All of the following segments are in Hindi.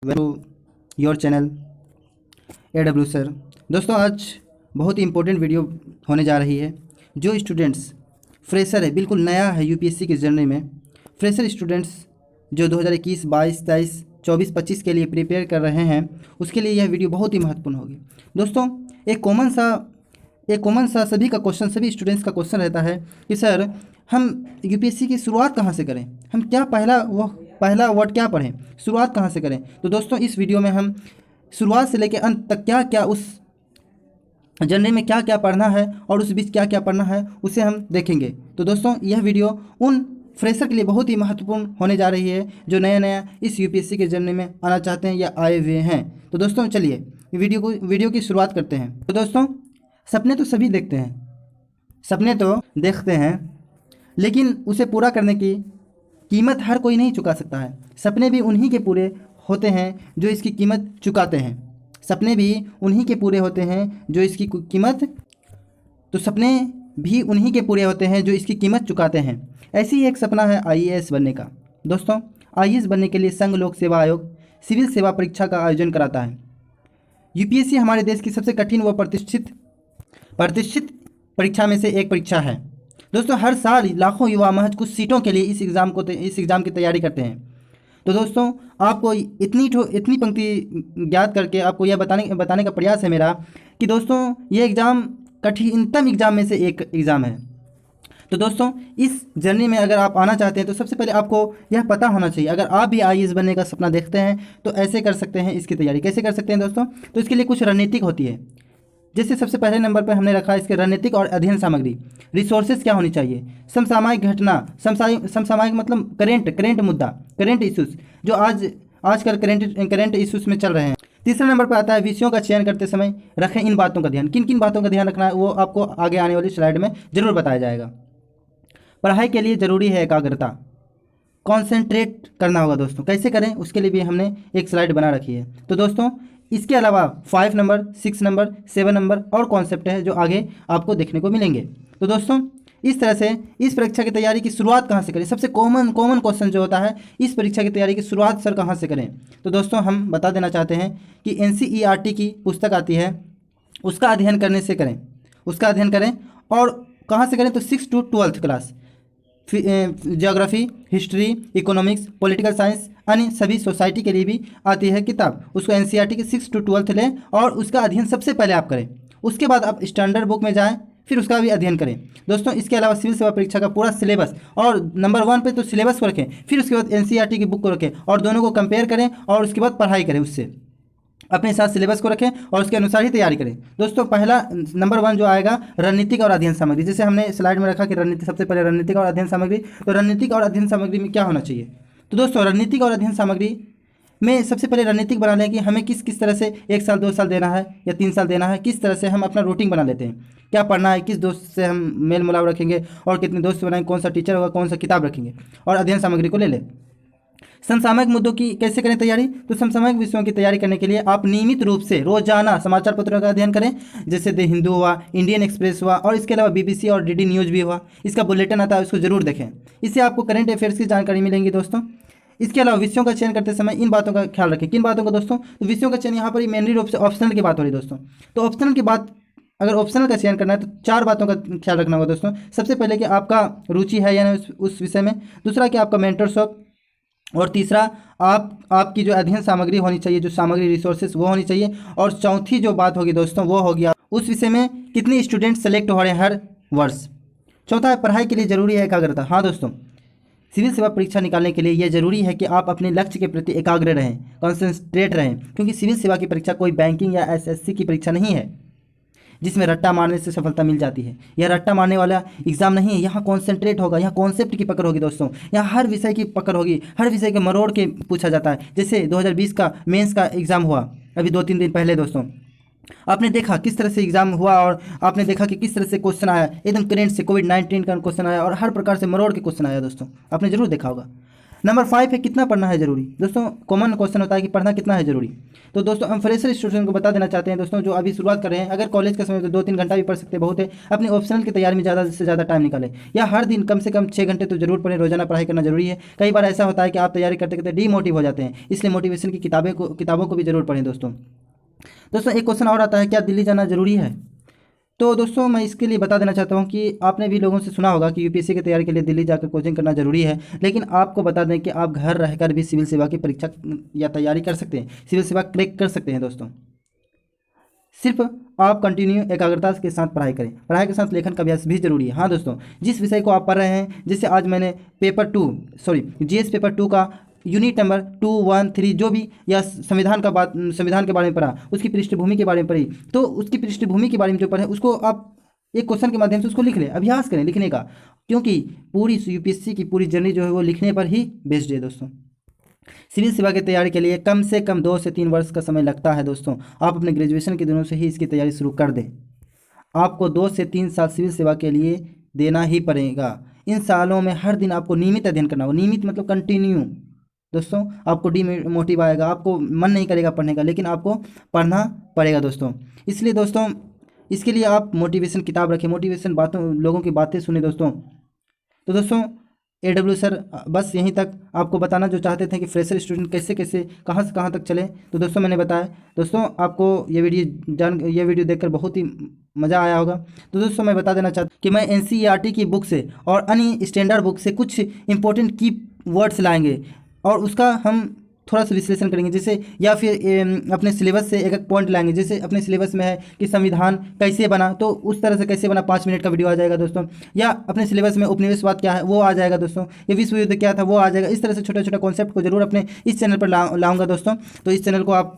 Your channel AW sir. दोस्तों, आज बहुत ही इम्पोर्टेंट वीडियो होने जा रही है। जो स्टूडेंट्स फ्रेशर है, बिल्कुल नया है यूपीएससी की जर्नी में, फ्रेशर स्टूडेंट्स जो 2021, 22, 23, 24, 25 के लिए प्रिपेयर कर रहे हैं, उसके लिए यह वीडियो बहुत ही महत्वपूर्ण होगी। दोस्तों, एक कॉमन सा सभी का क्वेश्चन, सभी स्टूडेंट्स का क्वेश्चन रहता है कि सर, हम यूपीएससी की शुरुआत कहाँ से करें, हम क्या पहला वर्ड क्या पढ़ें, शुरुआत कहाँ से करें। तो दोस्तों, इस वीडियो में हम शुरुआत से लेकर अंत तक क्या क्या उस जर्नी में क्या क्या पढ़ना है और उस बीच क्या क्या पढ़ना है उसे हम देखेंगे। तो दोस्तों, यह वीडियो उन फ्रेशर के लिए बहुत ही महत्वपूर्ण होने जा रही है जो नया नया इस यूपीएससी के जर्नी में आना चाहते हैं या आए हुए हैं। तो दोस्तों, चलिए वीडियो की शुरुआत करते हैं। तो दोस्तों, सपने तो सभी देखते हैं, सपने तो देखते हैं, लेकिन उसे पूरा करने की कीमत हर कोई नहीं चुका सकता है। सपने भी उन्हीं के पूरे होते हैं जो इसकी कीमत चुकाते हैं। सपने भी उन्हीं के पूरे होते हैं जो इसकी कीमत तो सपने भी उन्हीं के पूरे होते हैं जो इसकी कीमत चुकाते हैं। ऐसी ही एक सपना है आईएएस बनने का। दोस्तों, आईएएस बनने के लिए संघ लोक सेवा आयोग सिविल सेवा परीक्षा का आयोजन कराता है। यूपीएससी हमारे देश की सबसे कठिन व प्रतिष्ठित परीक्षा में से एक परीक्षा है। दोस्तों, हर साल लाखों युवा महज कुछ सीटों के लिए इस एग्ज़ाम की तैयारी करते हैं। तो दोस्तों, आपको इतनी पंक्ति ज्ञात करके आपको यह बताने का प्रयास है मेरा कि दोस्तों, ये एग्ज़ाम कठिनतम एग्ज़ाम में से एक एग्ज़ाम है। तो दोस्तों, इस जर्नी में अगर आप आना चाहते हैं तो सबसे पहले आपको यह पता होना चाहिए, अगर आप भी आईएएस बनने का सपना देखते हैं तो ऐसे कर सकते हैं। इसकी तैयारी कैसे कर सकते हैं दोस्तों? तो इसके लिए कुछ रणनीतिक होती है। जैसे सबसे पहले नंबर पर हमने रखा है इसके रणनीतिक और अध्ययन सामग्री। रिसोर्सेज क्या होनी चाहिए? समसामयिक घटना, समसामयिक मतलब करेंट मुद्दा, करेंट इश्यूज जो आजकल करेंट इश्यूज में चल रहे हैं। तीसरे नंबर पर आता है विषयों का चयन करते समय रखें इन बातों का ध्यान। किन किन बातों का ध्यान रखना है वो आपको आगे आने वाली स्लाइड में जरूर बताया जाएगा। पढ़ाई के लिए ज़रूरी है एकाग्रता, कॉन्सेंट्रेट करना होगा। दोस्तों, कैसे करें उसके लिए भी हमने एक स्लाइड बना रखी है। तो दोस्तों, इसके अलावा 5 नंबर, 6 नंबर, 7 नंबर और कॉन्सेप्ट है जो आगे आपको देखने को मिलेंगे। तो दोस्तों, इस तरह से इस परीक्षा की तैयारी की शुरुआत कहाँ से करें? सबसे कॉमन क्वेश्चन जो होता है, इस परीक्षा की तैयारी की शुरुआत सर कहाँ से करें? तो दोस्तों, हम बता देना चाहते हैं कि एनसीईआरटी की पुस्तक आती है, उसका अध्ययन करें। और कहाँ से करें? तो 6 to 12th class, geography, history, economics, political science, अन्य सभी सोसाइटी के लिए भी आती है किताब। उसको एनसीईआरटी की 6 to 12th लें और उसका अध्ययन सबसे पहले आप करें। उसके बाद आप स्टैंडर्ड बुक में जाएं, फिर उसका भी अध्ययन करें। दोस्तों, इसके अलावा सिविल सेवा परीक्षा का पूरा सिलेबस और नंबर 1 पे तो सिलेबस को रखें, फिर उसके बाद एनसीईआरटी की बुक को रखें और दोनों को कंपेयर करें और उसके बाद पढ़ाई करें। उससे अपने साथ सिलेबस को रखें और उसके अनुसार ही तैयारी करें। दोस्तों, पहला नंबर 1 जो आएगा रणनीतिक और अध्ययन सामग्री। जैसे हमने स्लाइड में रखा कि सबसे पहले रणनीतिक और अध्ययन सामग्री। तो रणनीतिक और अध्ययन सामग्री में क्या होना चाहिए? तो दोस्तों, रणनीतिक और अध्ययन सामग्री में सबसे पहले रणनीतिक बना लें कि हमें किस तरह से 1 साल 2 साल देना है या 3 साल देना है, किस तरह से हम अपना रूटीन बना लेते हैं, क्या पढ़ना है, किस दोस्त से हम मेल मिलाप रखेंगे और कितने दोस्त बनाएंगे, कौन सा टीचर होगा, कौन सा किताब रखेंगे, और अध्ययन सामग्री को ले लें। समसामयिक मुद्दों की कैसे करें तैयारी? तो समसामयिक विषयों की तैयारी करने के लिए आप नियमित रूप से रोजाना समाचार पत्रों का अध्ययन करें। जैसे द हिंदू हुआ, इंडियन एक्सप्रेस हुआ और इसके अलावा बीबीसी और डीडी न्यूज़ भी हुआ। इसका बुलेटिन आता है, उसको जरूर देखें। इससे आपको करंट अफेयर्स की जानकारी मिलेंगी। दोस्तों, इसके अलावा विषयों का चयन करते समय इन बातों का ख्याल रखें। किन बातों का दोस्तों? तो विषयों का चयन यहाँ पर मेनली रूप से ऑप्शनल की बात हो रही है दोस्तों। तो ऑप्शनल की बात, अगर ऑप्शनल का चयन करना है तो 4 बातों का ख्याल रखना होगा दोस्तों। सबसे पहले कि आपका रुचि है या नहीं उस विषय में, दूसरा कि आपका मेंटरशिप, और तीसरा आपकी जो अध्ययन सामग्री होनी चाहिए, जो सामग्री रिसोर्सेज वो होनी चाहिए, और चौथी जो बात होगी दोस्तों वो होगी उस विषय में कितने स्टूडेंट सेलेक्ट हो रहे हैं हर वर्ष। चौथा है पढ़ाई के लिए ज़रूरी है एकाग्रता। हाँ दोस्तों, सिविल सेवा परीक्षा निकालने के लिए यह जरूरी है कि आप अपने लक्ष्य के प्रति एकाग्र रहें, कॉन्सेंट्रेट रहें, क्योंकि सिविल सेवा की परीक्षा कोई बैंकिंग या एसएससी की परीक्षा नहीं है जिसमें रट्टा मारने से सफलता मिल जाती है। यह रट्टा मारने वाला एग्जाम नहीं है। यहाँ कॉन्सेंट्रेट होगा, यहाँ कॉन्सेप्ट की पकड़ होगी दोस्तों, यहाँ हर विषय की पकड़ होगी, हर विषय के मरोड़ के पूछा जाता है। जैसे 2020 का मेंस का एग्ज़ाम हुआ अभी 2-3 दिन पहले दोस्तों, आपने देखा किस तरह से एग्जाम हुआ और आपने देखा कि किस तरह से क्वेश्चन आया, एकदम करेंट से कोविड-19 का क्वेश्चन आया और हर प्रकार से मरोड़ के क्वेश्चन आया दोस्तों, आपने जरूर देखा होगा। नंबर 5 है कितना पढ़ना है जरूरी। दोस्तों कॉमन क्वेश्चन होता है कि पढ़ना कितना है जरूरी। तो दोस्तों हम फ्रेशर स्टूडेंट को बता देना चाहते हैं दोस्तों, जो अभी शुरुआत कर रहे हैं, अगर कॉलेज का समय तो 2-3 घंटा भी पढ़ सकते हैं, बहुत है। अपनी ऑप्शनल की तैयारी में ज़्यादा से ज़्यादा टाइम निकालें, या हर दिन कम से कम 6 घंटे तो जरूर पढ़ें। रोजाना पढ़ाई करना जरूरी है। कई बार ऐसा होता है कि आप तैयारी करते करते डीमोटिव हो जाते हैं, इसलिए मोटिवेशन की किताबों को भी जरूर पढ़ें दोस्तों। दोस्तों एक क्वेश्चन और आता है, क्या दिल्ली जाना जरूरी है। तो दोस्तों मैं इसके लिए बता देना चाहता हूँ कि आपने भी लोगों से सुना होगा कि यूपीएससी की तैयारी के लिए दिल्ली जाकर कोचिंग करना जरूरी है, लेकिन आपको बता दें कि आप घर रहकर भी सिविल सेवा की परीक्षा या तैयारी कर सकते हैं, सिविल सेवा क्रैक कर सकते हैं दोस्तों। सिर्फ आप कंटिन्यू एकाग्रता के साथ पढ़ाई करें, पढ़ाई के साथ लेखन का अभ्यास भी जरूरी है। हाँ दोस्तों, जिस विषय को आप पढ़ रहे हैं, जैसे आज मैंने जीएस पेपर 2 का यूनिट नंबर 2, 1, 3 जो भी, या संविधान के बारे में पढ़ा, उसकी पृष्ठभूमि के बारे में पढ़ी, तो उसकी पृष्ठभूमि के बारे में जो पढ़े उसको आप एक क्वेश्चन के माध्यम से उसको लिख लें, अभ्यास करें लिखने का, क्योंकि पूरी यूपीएससी की पूरी जर्नी जो है वो लिखने पर ही बेस्ड है दोस्तों। सिविल सेवा की तैयारी के लिए कम से कम 2 से 3 वर्ष का समय लगता है दोस्तों। आप अपने ग्रेजुएशन के दिनों से ही इसकी तैयारी शुरू कर दें। आपको 2 से 3 साल सिविल सेवा के लिए देना ही पड़ेगा। इन सालों में हर दिन आपको नियमित अध्ययन करना होगा, नियमित मतलब कंटिन्यू दोस्तों। आपको डीमोटिव आएगा, आपको मन नहीं करेगा पढ़ने का, लेकिन आपको पढ़ना पड़ेगा दोस्तों। इसलिए दोस्तों इसके लिए आप मोटिवेशन किताब रखें, मोटिवेशन लोगों की बातें सुने दोस्तों। तो दोस्तों AW सर बस यहीं तक आपको बताना जो चाहते थे कि फ्रेशर स्टूडेंट कैसे कैसे कहाँ से कहाँ तक चले, तो दोस्तों मैंने बताया। दोस्तों आपको ये वीडियो देखकर बहुत ही मज़ा आया होगा। तो दोस्तों मैं बता देना चाहता हूँ कि मैं NCERT की बुक से और अन्य स्टैंडर्ड बुक से कुछ इंपॉर्टेंट की वर्ड्स लाएंगे और उसका हम थोड़ा सा विश्लेषण करेंगे, जैसे या फिर अपने सिलेबस से एक पॉइंट लाएंगे। जैसे अपने सिलेबस में है कि संविधान कैसे बना, तो उस तरह से कैसे बना 5 मिनट का वीडियो आ जाएगा दोस्तों। या अपने सिलेबस में उपनिवेशवाद क्या है वो आ जाएगा दोस्तों, या विश्व युद्ध क्या था वो आ जाएगा। इस तरह से छोटा छोटा कॉन्सेप्ट को जरूर अपने इस चैनल पर लाऊंगा दोस्तों। तो इस चैनल को आप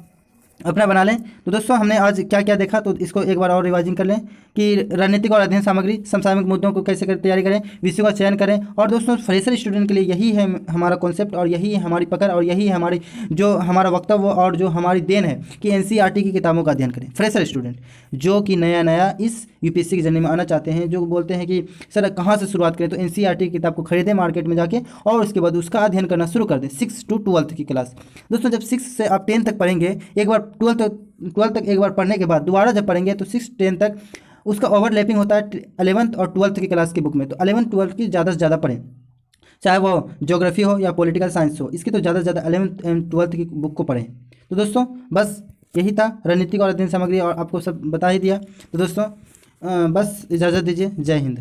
अपना बना लें। तो दोस्तों हमने आज क्या क्या देखा, तो इसको एक बार और रिवाइजिंग कर लें कि रणनीतिक और अध्ययन सामग्री, समसामयिक मुद्दों को कैसे तैयारी करें, विषयों का चयन करें। और दोस्तों फ्रेशर स्टूडेंट के लिए यही है हमारा कॉन्सेप्ट, और यही है हमारी पकड़, और यही है हमारी जो हमारा वक्तव्य और जो हमारी देन है कि NCERT की किताबों का अध्ययन करें। फ्रेशर स्टूडेंट जो कि नया नया इस यूपीएससी की जर्नी में आना चाहते हैं, जो बोलते हैं कि सर कहाँ से शुरुआत करें, तो NCERT की किताब को खरीदें मार्केट में जाके, और उसके बाद उसका अध्ययन करना शुरू कर दें 6 to 12 की क्लास। दोस्तों जब 6 से आप 10 तक पढ़ेंगे, एक बार 12 तक एक बार पढ़ने के बाद दोबारा जब पढ़ेंगे तो 6 10 तक उसका ओवरलैपिंग होता है 11th और 12th की क्लास की बुक में। तो 11th 12th की ज़्यादा से ज़्यादा पढ़ें, चाहे वो ज्योग्राफी हो या पॉलिटिकल साइंस हो, इसकी तो ज़्यादा से ज़्यादा 11th एंड 12th की बुक को पढ़ें। तो दोस्तों बस यही था रणनीतिक और अध्ययन सामग्री, और आपको सब बता ही दिया। तो दोस्तों बस इजाज़त दीजिए। जय हिंद।